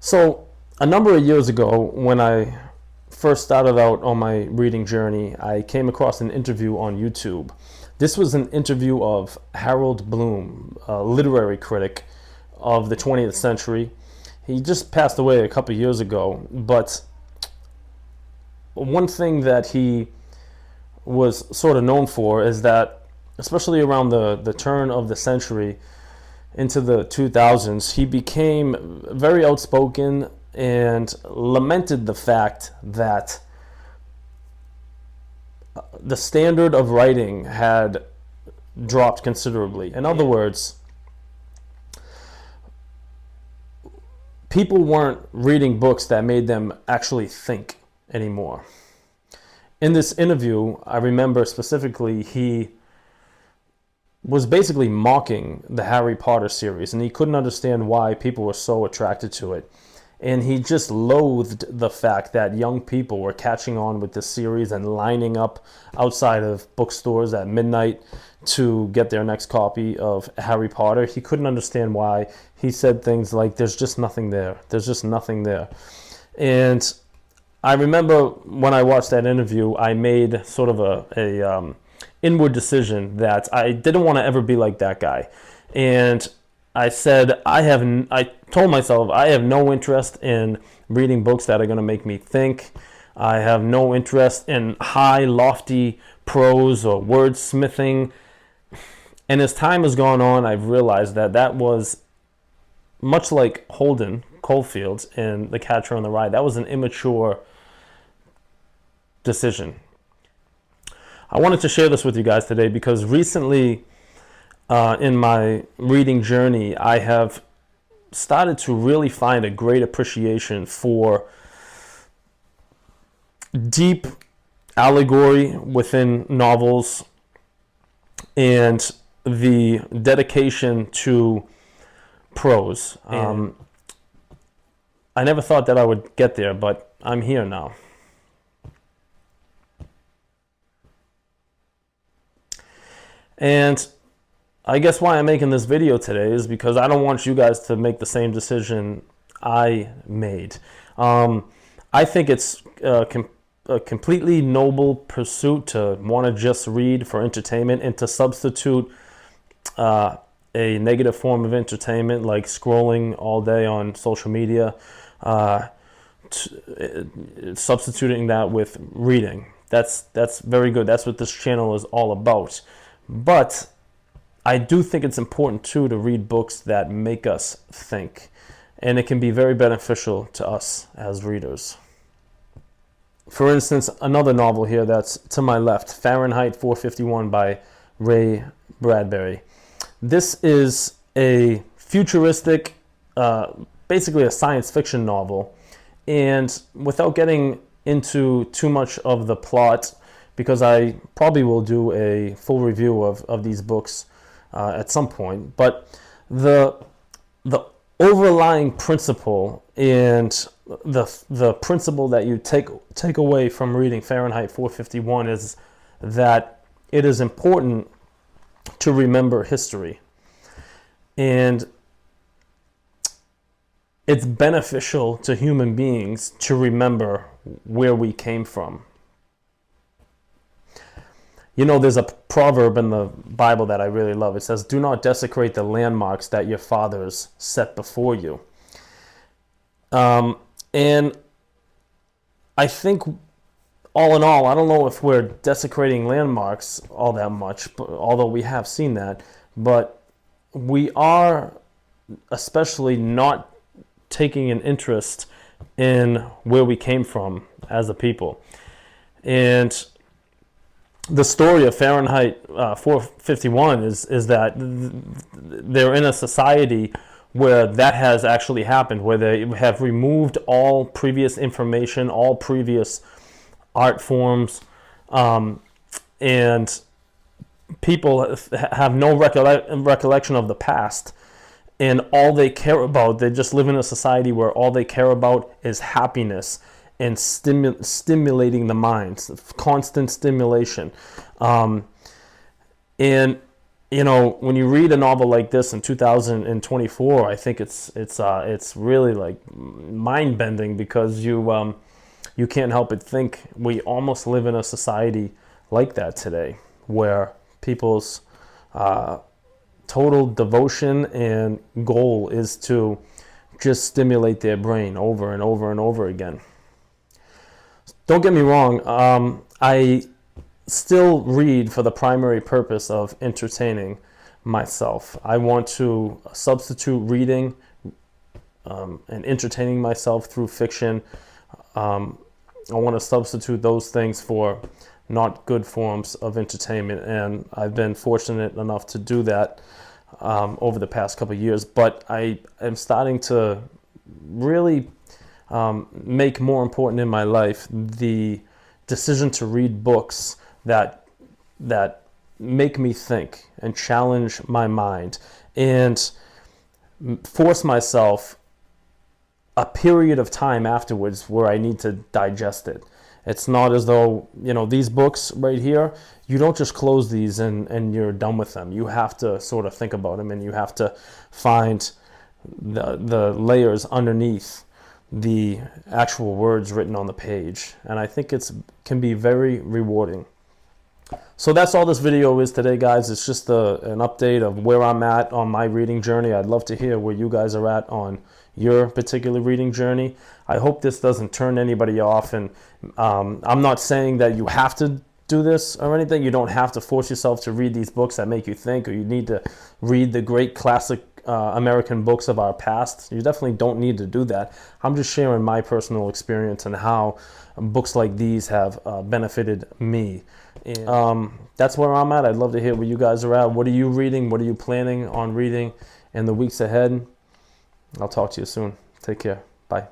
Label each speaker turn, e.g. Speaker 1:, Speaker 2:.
Speaker 1: So, a number of years ago, when I first started out on my reading journey, I came across an interview on YouTube. This was an interview of Harold Bloom, a literary critic of the 20th century. He just passed away a couple years ago, but one thing that he was sort of known for is that, especially around the turn of the century into the 2000s, he became very outspoken and lamented the fact that the standard of writing had dropped considerably. In other words, people weren't reading books that made them actually think anymore. In this interview, I remember specifically he was basically mocking the Harry Potter series, and he couldn't understand why people were so attracted to it. And he just loathed the fact that young people were catching on with this series and lining up outside of bookstores at midnight to get their next copy of Harry Potter. He couldn't understand why. He said things like, there's just nothing there. There's just nothing there. And I remember when I watched that interview, I made sort of a inward decision that I didn't want to ever be like that guy. And I said, I told myself, I have no interest in reading books that are going to make me think. I have no interest in high, lofty prose or wordsmithing. And as time has gone on, I've realized that that was much like Holden Caulfield in The Catcher in the Rye. That was an immature decision. I wanted to share this with you guys today because recently in my reading journey, I have started to really find a great appreciation for deep allegory within novels and the dedication to prose. I never thought that I would get there, but I'm here now. And I guess why I'm making this video today is because I don't want you guys to make the same decision I made. I think it's a completely noble pursuit to want to just read for entertainment and to substitute a negative form of entertainment like scrolling all day on social media, substituting that with reading. That's very good. That's what this channel is all about. But I do think it's important too to read books that make us think, and it can be very beneficial to us as readers. For instance, another novel here that's to my left, Fahrenheit 451 by Ray Bradbury. This is a futuristic, basically a science fiction novel, and without getting into too much of the plot, because I probably will do a full review of these books at some point, but the overlying principle and the principle that you take away from reading Fahrenheit 451 is that it is important to remember history, and it's beneficial to human beings to remember where we came from. You know, there's a proverb in the Bible that I really love. It says, "Do not desecrate the landmarks that your fathers set before you." And I think, all in all, I don't know if we're desecrating landmarks all that much, although we have seen that, but we are especially not taking an interest in where we came from as a people. And the story of Fahrenheit 451 is that they're in a society where that has actually happened, where they have removed all previous information, all previous art forms, and people have no recollection of the past, and all they care about, they just live in a society where all they care about is happiness and stimulating the mind, constant stimulation. And when you read a novel like this in 2024, I think it's really like mind bending, because you can't help but think we almost live in a society like that today, where people's total devotion and goal is to just stimulate their brain over and over and over again. Don't get me wrong, I still read for the primary purpose of entertaining myself. I want to substitute reading and entertaining myself through fiction. I want to substitute those things for not good forms of entertainment, and I've been fortunate enough to do that over the past couple of years. But I am starting to really make more important in my life the decision to read books that make me think and challenge my mind and force myself a period of time afterwards where I need to digest it. It's not as though, these books right here, you don't just close these and you're done with them. You have to sort of think about them, and you have to find the layers underneath the actual words written on the page. And I think can be very rewarding. So that's all this video is today, guys. It's just an update of where I'm at on my reading journey. I'd love to hear where you guys are at on your particular reading journey. I hope this doesn't turn anybody off. And I'm not saying that you have to do this or anything. You don't have to force yourself to read these books that make you think, or you need to read the great classic American books of our past. You definitely don't need to do that. I'm just sharing my personal experience and how books like these have benefited me. And that's where I'm at. I'd love to hear where you guys are at. What are you reading? What are you planning on reading in the weeks ahead? I'll talk to you soon. Take care. Bye.